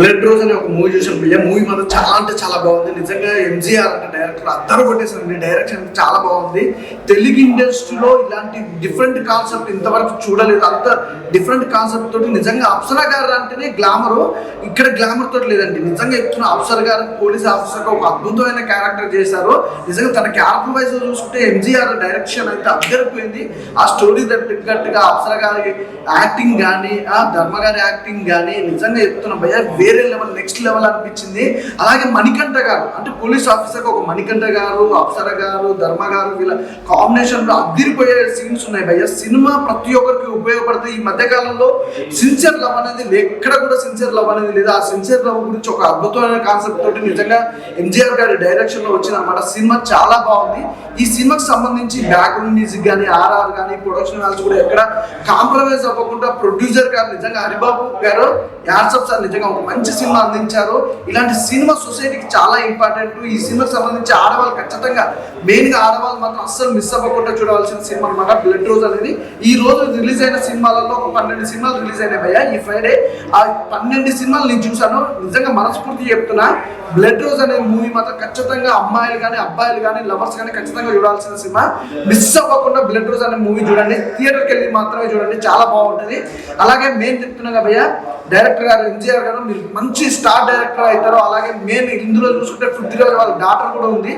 Blood rose అనే ఒక movie చూసాను భయ్య. మూవీ మాత్రం చాలా అంటే చాలా బాగుంది. నిజంగా ఎంజీఆర్ అంటే డైరెక్టర్ అద్దరు కొట్టేసారండి. డైరెక్షన్ చాలా బాగుంది. తెలుగు ఇండస్ట్రీలో ఇలాంటి డిఫరెంట్ కాన్సెప్ట్ ఇంతవరకు చూడలేదు. అంత డిఫరెంట్ కాన్సెప్ట్ తోటి నిజంగా అప్సరా గారు అంటేనే గ్లామరు, ఇక్కడ గ్లామర్ తోటి లేదండి. నిజంగా చెప్తున్న అప్సరా గారు పోలీస్ ఆఫీసర్గా ఒక అద్భుతమైన క్యారెక్టర్ చేశారు. నిజంగా తన క్యారెక్టర్ వైజ్ చూసుకుంటే ఎంజీఆర్ డైరెక్షన్ అయితే అద్దరిపోయింది. ఆ స్టోరీ తగ్గట్టుగా అప్సరా గారి యాక్టింగ్ కానీ, ఆ ధర్మ గారి యాక్టింగ్ కానీ నిజంగా చెప్తున్న భయ్య వేరే లెవెల్, నెక్స్ట్ లెవెల్ అనిపించింది. అలాగే మణికంఠ గారు అంటే పోలీస్ ఆఫీసర్ ఒక మణికంఠ గారు, అప్సర గారు, ధర్మ గారు వీళ్ళ కాంబినేషన్ లో అదిరిపోయే సీన్స్ ఉన్నాయి భయ్య. సినిమా ప్రతి ఒక్కరికి ఉపయోగపడుతుంది. ఈ మధ్య కాలంలో సిన్సియర్ లవ్ అనేది ఎక్కడ కూడా సిన్సియర్ లవ్ అనేది లేదు. ఆ సిన్సియర్ లవ్ గురించి ఒక అద్భుతమైన కాన్సెప్ట్ తోటి నిజంగా ఎంజీఆర్ గారి డైరెక్షన్ లో వచ్చిన అన్నమాట. సినిమా చాలా బాగుంది. ఈ సినిమాకి సంబంధించి బ్యాక్గ్రౌండ్ మ్యూజిక్ కానీ, ఆర్ఆర్ కానీ, ప్రొడక్షన్ వాల్స్ కూడా ఎక్కడ కాంప్రమైజ్ అవ్వకుండా ప్రొడ్యూసర్ గారు నిజంగా హరిబాబు గారు యాడ్సప్ సార్ నిజంగా ఒక మంచి సినిమా అందించారు. ఇలాంటి సినిమా సొసైటీకి చాలా ఇంపార్టెంట్. ఈ సినిమాకి సంబంధించి ఆడవాళ్ళు ఖచ్చితంగా మెయిన్గా ఆడవాళ్ళు మాత్రం అస్సలు మిస్ అవ్వకుండా చూడవలసిన సినిమా అనమాట బ్లడ్ రోజ్ అనేది. ఈ రోజు రిలీజ్ అయిన సినిమాలలో ఒక 12 సినిమాలు రిలీజ్ అయినాయి భయ్య ఈ ఫ్రైడే. ఆ 12 సినిమాలు నేను చూశాను. నిజంగా మనస్ఫూర్తి చెప్తున్నా, బ్లడ్ రోజ్ అనే మూవీ మాత్రం ఖచ్చితంగా అమ్మాయిలు కానీ, అబ్బాయిలు కానీ, లవర్స్ కానీ ఖచ్చితంగా చూడాల్సిన సినిమా. మిస్ అవ్వకుండా బ్లడ్ రోజ్ అనే మూవీ చూడండి. థియేటర్కి వెళ్ళి మాత్రమే చూడండి, చాలా బాగుంటుంది. అలాగే మేము చెప్తున్నాగా భయ్య, డైరెక్టర్ గారు ఎంజీఆర్ గారు మీరు మంచి స్టార్ డైరెక్టర్ అవుతారు. అలాగే మెయిన్ ఇందులో చూసుకుంటే పృథ్వీరాజ్ వాళ్ళ డాటర్ కూడా ఉంది.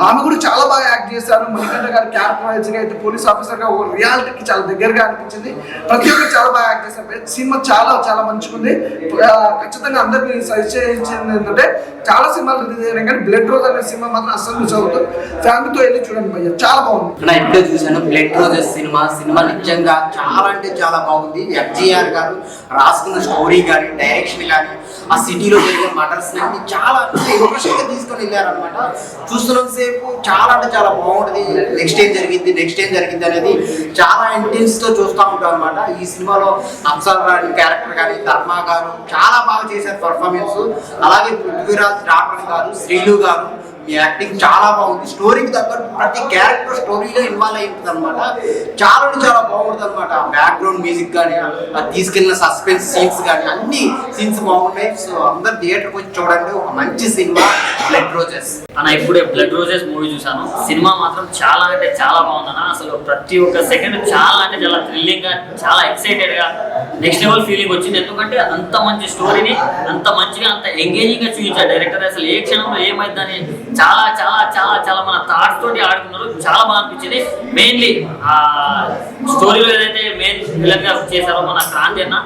ఆమె కూడా చాలా బాగా యాక్ట్ చేశారు. మణికంఠ గారి క్యారెక్టర్ వైజ్గా అయితే పోలీస్ ఆఫీసర్గా ఒక రియాలిటీకి చాలా దగ్గరగా అనిపించింది. ప్రతి ఒక్కరు చాలా బాగా యాక్ట్ చేశారు. సినిమా చాలా చాలా మంచిగా ఉంది. ఖచ్చితంగా అందరికీ సజెస్ట్ చేయించింది ఏంటంటే, చాలా సినిమాలు రిలీజ్ అయినాయి కానీ బ్లడ్ రోజ్ అనే సినిమా మాత్రం అస్సలు మిస్ అవుతుంది. ఫ్యామిలీతో వెళ్ళి చూడండి భయ్య, చాలా బాగుంది. నా ఇంట్లో చూశాను బ్లడ్ రోజెస్ సినిమా నిజంగా చాలా అంటే చాలా బాగుంది. ఎంజీఆర్ గారు రాసుకున్న స్టోరీ కానీ, డైరెక్షన్ కానీ, ఆ సిటీలో జరిగే మటర్స్ అన్ని చాలా ఎమోషన్గా తీసుకొని వెళ్ళారనమాట. చూస్తున్నంత సేపు చాలా అంటే చాలా బాగుంటుంది. నెక్స్ట్ ఏం జరిగింది అనేది చాలా ఇంటెన్స్ తో చూస్తూ ఉంటాం అనమాట. ఈ సినిమాలో అప్సర్ రాణి క్యారెక్టర్ కానీ, ధర్మ గారు చాలా బాగా చేశారు పర్ఫార్మెన్స్. అలాగే పృథ్వీరాజ్ డాక్టర్ గారు, శ్రీలు గారు మీ యాక్టింగ్ చాలా బాగుంది. స్టోరీకి తగ్గట్టు ప్రతి క్యారెక్టర్ స్టోరీలో ఇన్వాల్వ్ అయి ఉంటుంది అనమాట. చాలా చాలా బాగుంటుంది అనమాట. బ్యాక్గ్రౌండ్ మ్యూజిక్ కానీ, తీసుకెళ్ళిన సస్పెన్స్ సీన్స్ కానీ, అన్ని సీన్స్ బాగున్నాయి. సో అందరు థియేటర్కి వచ్చి చూడండి. ఒక మంచి సినిమా బ్లడ్ రోజెస్ అన్న. ఇప్పుడే బ్లడ్ రోజెస్ మూవీ చూసాను. సినిమా మాత్రం చాలా అంటే చాలా బాగుందన్న. అసలు ప్రతి ఒక్క సెకండ్ చాలా అంటే చాలా థ్రిల్లింగ్ గా, చాలా ఎక్సైటెడ్ గా, నెక్స్ట్ లెవెల్ ఫీలింగ్ వచ్చింది. ఎందుకంటే అంత మంచి స్టోరీని అంత మంచిగా, అంత ఎంగేజింగ్ గా చూపించారు డైరెక్టర్. అసలు ఏ క్షణంలో ఏమైందని చాలా చాలా చాలా చాలా మన థాట్స్ తోటి ఆడుకున్నారు. చాలా బాగా అనిపించింది. మెయిన్లీ ఆ స్టోరీలో ఏదైతే మెయిన్ విలన్ గా చేశారో మన క్రాంతి అన్న,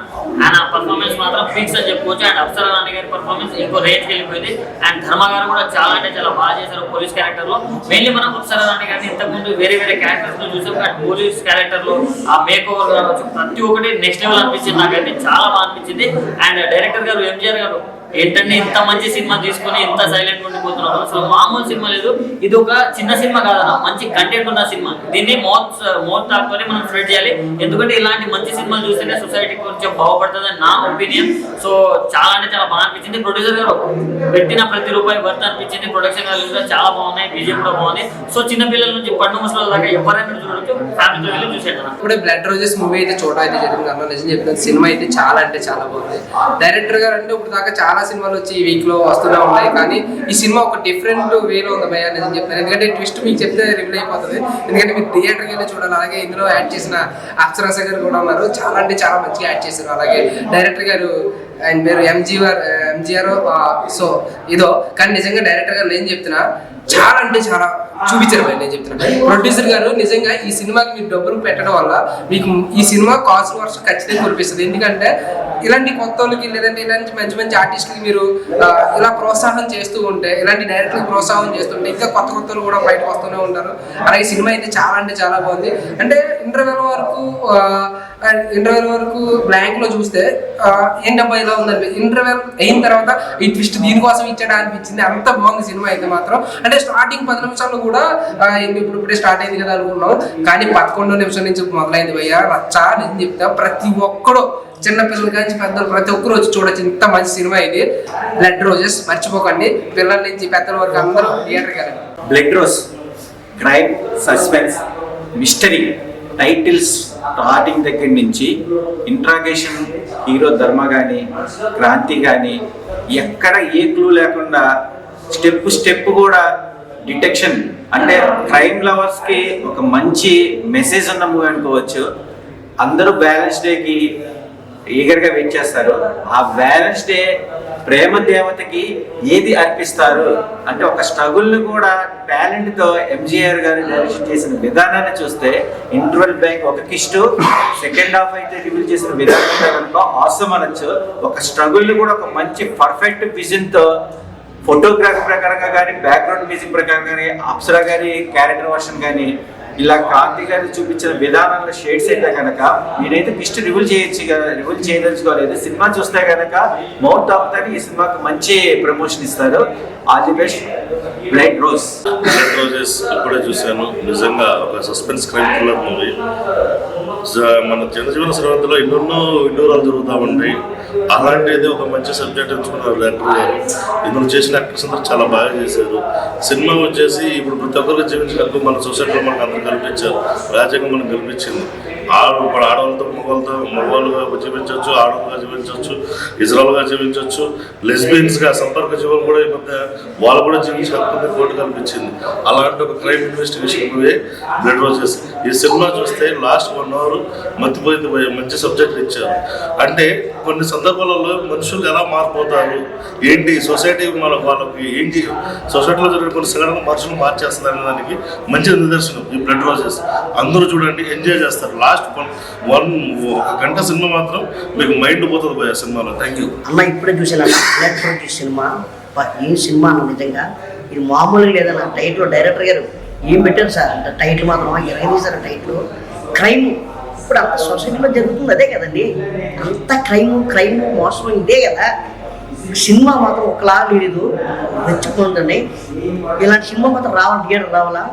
ఆయన పర్ఫార్మెన్స్ మాత్రం ఫిక్స్ అని చెప్పుకోవచ్చు. అండ్ అప్సర రాణి గారి పర్ఫార్మెన్స్ ఇంకో రేంజ్కి వెళ్ళిపోయింది. అండ్ ధర్మ గారు కూడా చాలా అంటే చాలా బాగా చేశారు పోలీస్ క్యారెక్టర్ లో. మెయిన్లీ మనం అప్సర రాణి గారిని ఇంతకుముందు వేరే క్యారెక్టర్స్ లో చూసాం. అండ్ పోలీస్ క్యారెక్టర్ లో ఆ మేక్ ఓవర్ కావచ్చు, ప్రతి ఒక్కటి నెక్స్ట్ లెవెల్ అనిపించింది. నాకైతే చాలా బాగా అనిపించింది. అండ్ డైరెక్టర్ గారు ఎంజీఆర్ గారు ఏంటంటే ఇంత మంచి సినిమా తీసుకుని ఇంత సైలెంట్ ఉండిపోతున్నారు. అసలు మామూలు సినిమా లేదు. ఇది ఒక చిన్న సినిమా కాదన్న, మంచి కంటెంట్ ఉన్న సినిమా. దీన్ని మౌత్ తాక్కుని మనం స్ప్రెడ్ చేయాలి. ఎందుకంటే ఇలాంటి మంచి సినిమాలు చూస్తేనే సొసైటీ కొంచెం బాగుపడుతుంది అని నా ఒపీనియన్. సో చాలా అంటే చాలా బాగా అనిపించింది. ప్రొడ్యూసర్ గారు పెట్టిన ప్రతి రూపాయి వర్త్ అనిపించింది. ప్రొడక్షన్ వాల్యూస్ కూడా చాలా బాగున్నాయి. బీజిఎం కూడా బాగుంది. సో చిన్న పిల్లల నుంచి పండు ముసలి దాకా ఎవరైనా చూడొచ్చు. ఫ్యామిలీతో వెళ్ళి చూసేది. ఇప్పుడే బ్లడ్ రోజెస్ మూవీ అయితే చూడడం అయితే జరిగింది అన్న. నిజం చెప్తాను, సినిమా అయితే చాలా అంటే చాలా బాగుంది. డైరెక్టర్ గారు అంటే ఇప్పుడు దాకా చాలా సినిమాలు వచ్చి ఈ వీక్ లో వస్తూనే ఉన్నాయి, కానీ ఈ సినిమా ఒక డిఫరెంట్ వేలో ఉంది భయ్య. నిజం చెప్తాను, ఎందుకంటే ట్విస్ట్ మీకు చెప్తే రివీల్ అయిపోతుంది. ఎందుకంటే మీరు థియేటర్కి వెళ్ళి చూడాలి. అలాగే ఇందులో యాడ్ చేసిన అప్సరాస గారు కూడా ఉన్నారు. చాలా అంటే చాలా మంచిగా యాడ్ చేశారు. అలాగే డైరెక్టర్ గారు ఆయన పేరు ఎంజీఆర్. సో ఇదో కానీ నిజంగా డైరెక్టర్ గారు నేను చెప్తున్నా, చాలా అంటే చాలా చూపించారు భయ. నేను చెప్తున్నా, ప్రొడ్యూసర్ గారు నిజంగా ఈ సినిమాకి మీరు డబ్బులు పెట్టడం వల్ల మీకు ఈ సినిమా కాస్ట్ వర్షం ఖచ్చితంగా కురిపిస్తుంది. ఎందుకంటే ఇలాంటి కొత్త వాళ్ళకి, లేదంటే ఇలాంటి మంచి మంచి ఆర్టిస్టులకి మీరు ఇలా ప్రోత్సాహం చేస్తూ ఉంటే, ఇలాంటి డైరెక్టర్కి ప్రోత్సాహం చేస్తుంటే ఇంకా కొత్త వాళ్ళు కూడా బయటకు వస్తూనే ఉంటారు. అలాగే సినిమా అయితే చాలా అంటే చాలా బాగుంది. అంటే ఇంటర్వెల్ వరకు బ్లాంక్ లో చూస్తే ఏంటబ్బా ఇలా ఉందండి. ఇంటర్వెల్ అయిన తర్వాత ఈ ట్విస్ట్ దీనికోసం ఇచ్చాడా అనిపించింది. అంత బాగుంది సినిమా అయితే మాత్రం. అంటే స్టార్టింగ్ 10 నిమిషాలు కూడా ఇప్పుడే స్టార్ట్ అయింది కదా అనుకున్నాం, కానీ 11వ నిమిషం నుంచి మొదలైంది భయ్య రచ్చ. నేను చెప్తా, ప్రతి ఒక్కడు చిన్న పిల్లల నుంచి పెద్దలు ప్రతి ఒక్కరు వచ్చి చూడొచ్చు. ఇంత మంచి సినిమా ఇది బ్లడ్ రోజెస్. మర్చిపోకండి, పిల్లల నుంచి పెద్దల వరకు అందరూ థియేటర్కి వెళ్ళండి. Blood rose crime, suspense, mystery titles starting దగ్గర నుంచి ఇంట్రాగేషన్ హీరో ధర్మ కానీ క్రాంతి కానీ ఎక్కడ ఏ క్లూ లేకుండా స్టెప్ కూడా డిటెక్షన్ అంటే క్రైమ్ లవర్స్కి ఒక మంచి మెసేజ్ ఉన్న మూవీ అనుకోవచ్చు. అందరూ బ్యాలెన్స్ డేకి ఈగర్గా వెయిట్ చేస్తారు. ఆ బ్యాలెన్స్ డే ప్రేమ దేవతకి ఏది అర్పిస్తారు అంటే ఒక స్ట్రగుల్ని కూడా టాలెంట్తో ఎంజీఆర్ గారు డైరెక్షన్ చేసిన విధానాన్ని చూస్తే ఇంటర్వెల్ బ్యాంక్ ఒక కిస్టు, సెకండ్ హాఫ్ అయితే రివీల్ చేసిన విధానం కనుక ఆసమ్ అనొచ్చు. ఒక స్ట్రగుల్ని కూడా ఒక మంచి పర్ఫెక్ట్ విజన్తో ఫోటోగ్రఫీ ప్రకారంగా కానీ బ్యాక్గ్రౌండ్ మ్యూజిక్ ప్రకారంగా కానీ అప్సరా గారి క్యారెక్టర్ వర్షన్ కానీ ఇలా క్రాంతి గారు చూపించిన విధానంలో షేడ్స్ అయితే కనుక నేనైతే కిస్ట్ రివీల్ చేయదలుచుకోలేదు. సినిమా చూస్తే కనుక మౌత్ ఆపుతారు. ఈ సినిమాకి మంచి ప్రమోషన్ ఇస్తారు. All the best. Blood roses ఇప్పుడే చూశాను. నిజంగా ఒక సస్పెన్స్ క్రైమ్ థ్రిల్లర్ మూవీ. మన జనజీవన సర్వంతిలో ఎన్నెన్నో విడ్డూరాలు జరుగుతూ ఉంటాయి. అలాంటిది ఒక మంచి సబ్జెక్ట్ ఎంచుకున్నారు డైరెక్టర్ గారు. ఇందులో చేసిన యాక్టర్స్ అందరూ చాలా బాగా చేశారు. సినిమా వచ్చేసి ఇప్పుడు ప్రతి ఒక్కరికి జీవించినట్టు మన సొసైటీలో మనకు అందరూ కల్పించారు. రాజ్యాంగం మనకు కల్పించింది. ఆడవాళ్ళతో మగవాళ్ళుగా జీవించవచ్చు, ఆడవాళ్ళుగా జీవించవచ్చు, ఇజ్రాయల్గా జీవించవచ్చు, లెస్బియన్స్గా సంపర్క జీవనం కూడా ఈ మధ్య వాళ్ళు కూడా జీవించకపోతే కోర్టు కల్పించింది. అలాంటి ఒక crime investigation movie blood roses. ఈ సినిమా చూస్తే లాస్ట్ 1 hour మతిపోయింది పోయే మంచి సబ్జెక్ట్ ఇచ్చారు. అంటే కొన్ని సందర్భాలలో మనుషులు ఎలా మారిపోతారు, ఏంటి సొసైటీ వాళ్ళకి ఏంటి సొసైటీలో జరిగిన కొన్ని సంఘటనలు మనుషులు మార్చేస్తారు అనే దానికి మంచి నిదర్శనం ఈ బ్లడ్ రోజెస్. అందరూ చూడండి, ఎంజాయ్ చేస్తారు. లాస్ట్ 1 గంట సినిమా మాత్రం మీకు మైండ్ పోతుంది పోయే సినిమాలో. థ్యాంక్ యూ అన్న. ఇప్పుడే చూసాను బ్లడ్ రోజెస్ సినిమా. ఏం సినిమా అన్న, నిజంగా ఇది మామూలుగా లేదన్న. టైటిల్ డైరెక్టర్ గారు ఏం పెట్టారు సార్ అంటే టైటిల్ మాత్రం ఇరవై సార్ టైటిల్ క్రైమ్. ఇప్పుడు అంత సొసైటీలో జరుగుతుంది అదే కదండి, అంత క్రైమ్ మోసం ఇదే కదా. సినిమా మాత్రం ఒకలా లేదు, మెచ్చుకుందండి. ఇలాంటి సినిమా మాత్రం రావాలి, థియేటర్ రావాలా.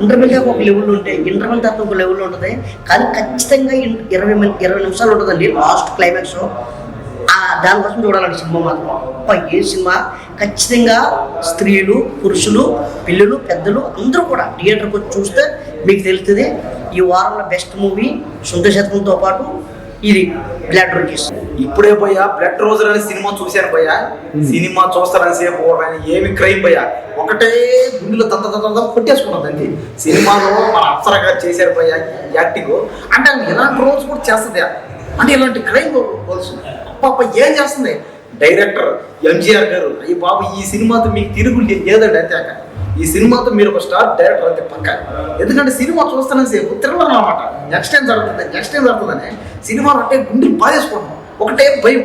ఇంటర్వెల్ దాకా ఒక లెవెల్ ఉంటాయి, ఇంటర్వెల్ తర్వాత ఒక లెవెల్ ఉంటుంది, కానీ ఖచ్చితంగా 20 నిమిషాలు ఉంటుందండి లాస్ట్ క్లైమాక్స్. దానికోసం చూడాలండి సినిమా మాత్రం. ఏ సినిమా ఖచ్చితంగా స్త్రీలు, పురుషులు, పిల్లలు, పెద్దలు అందరూ కూడా థియేటర్కి వచ్చి చూస్తే మీకు తెలుస్తుంది. ఈ వారంలో బెస్ట్ మూవీ సొంత శతకంతో పాటు ఇది బ్లడ్ రోజెస్. ఇప్పుడే పోయా బ్లడ్ రోజర్ అనే సినిమా చూశాను పోయా. సినిమా చూస్తారని సేపు ఏమి క్రైమ్ పోయా, ఒకటే గుండెలో దంత కొట్టేసుకున్నదండి. సినిమాలో మన అప్సరా గారు చేశారు పోయా యాక్టింగ్. అంటే ఇలాంటి రోజు కూడా చేస్తుంది అంటే ఇలాంటి క్రైమ్ పాప ఏం చేస్తుంది డైరెక్టర్ ఎంజీఆర్ గారు. అయ్యి బాబు ఈ సినిమాతో మీకు తిరుగు లేదండి అంతేక. ఈ సినిమాతో మీరు ఒక స్టార్ డైరెక్టర్ అంతే పక్క. ఎందుకంటే సినిమా చూస్తానని సేపు తిరగడం అనమాట. నెక్స్ట్ టైం జరుగుతుందని సినిమాలు అంటే గుండెలు బాధేసుకుంటాం. ఒకటే భయం.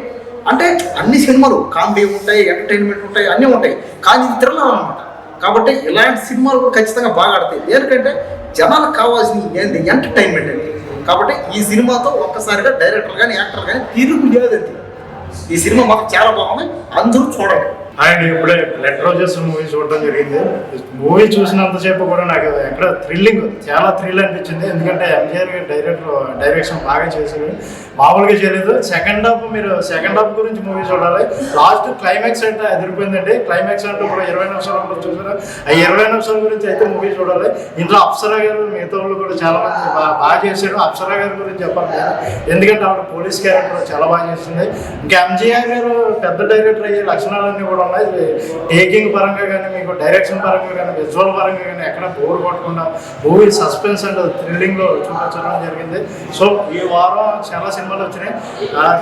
అంటే అన్ని సినిమాలు కామెడీ ఉంటాయి, ఎంటర్టైన్మెంట్ ఉంటాయి, అన్నీ ఉంటాయి, కానీ ఇది తిరగడం అనమాట. కాబట్టి ఇలాంటి సినిమాలు కూడా ఖచ్చితంగా బాగా ఆడతాయి. ఎందుకంటే జనాలకు కావాల్సింది ఏంది ఎంటర్టైన్మెంట్ అండి. కాబట్టి ఈ సినిమాతో ఒక్కసారిగా డైరెక్టర్ కానీ యాక్టర్ కానీ తిరుగు లేదండి. ఈ సినిమా మాకు చాలా బాగుంది, అందరూ చూడండి. అండ్ ఇప్పుడే బ్లడ్ రోజెస్ మూవీ చూడడం జరిగింది. మూవీ చూసినంతసేపు కూడా నాకు ఎక్కడ చాలా థ్రిల్ అనిపించింది. ఎందుకంటే ఎంజీఆర్ గారు డైరెక్షన్ బాగా చేశారు, మామూలుగా చేయలేదు. సెకండ్ హాఫ్ గురించి మూవీ చూడాలి. లాస్ట్ క్లైమాక్స్ అంటే ఎదిరిపోయిందండి. క్లైమాక్స్ అంటే ఇప్పుడు 20 నిమిషాలు ఉంటుంది చూసారు. ఆ 20 నిమిషాల గురించి అయితే మూవీ చూడాలి. ఇంట్లో అప్సరా గారు మిగతా వాళ్ళు కూడా చాలా మంది బాగా చేశారు. అప్సరా గారి గురించి చెప్పాలి కదా, ఎందుకంటే ఆవిడ పోలీస్ క్యారెక్టర్ చాలా బాగా చేసింది. ఇంకా ఎంజీఆర్ గారు పెద్ద డైరెక్టర్ అయ్యే లక్షణాలన్నీ కూడా ఉన్నాయి. టేకింగ్ పరంగా కానీ, మీకు డైరెక్షన్ పరంగా కానీ, విజువల్ పరంగా కానీ ఎక్కడ బోర్ కొట్టకుండా మూవీ సస్పెన్స్ అండ్ థ్రిల్లింగ్లో చూపించడం జరిగింది. సో ఈ వారం చాలా సినిమాలు వచ్చినాయి.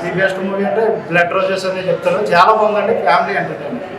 ది బెస్ట్ మూవీ అంటే బ్లడ్ రోజెస్ అని చెప్తాను. చాలా బాగుందండి, ఫ్యామిలీ ఎంటర్టైన్మెంట్.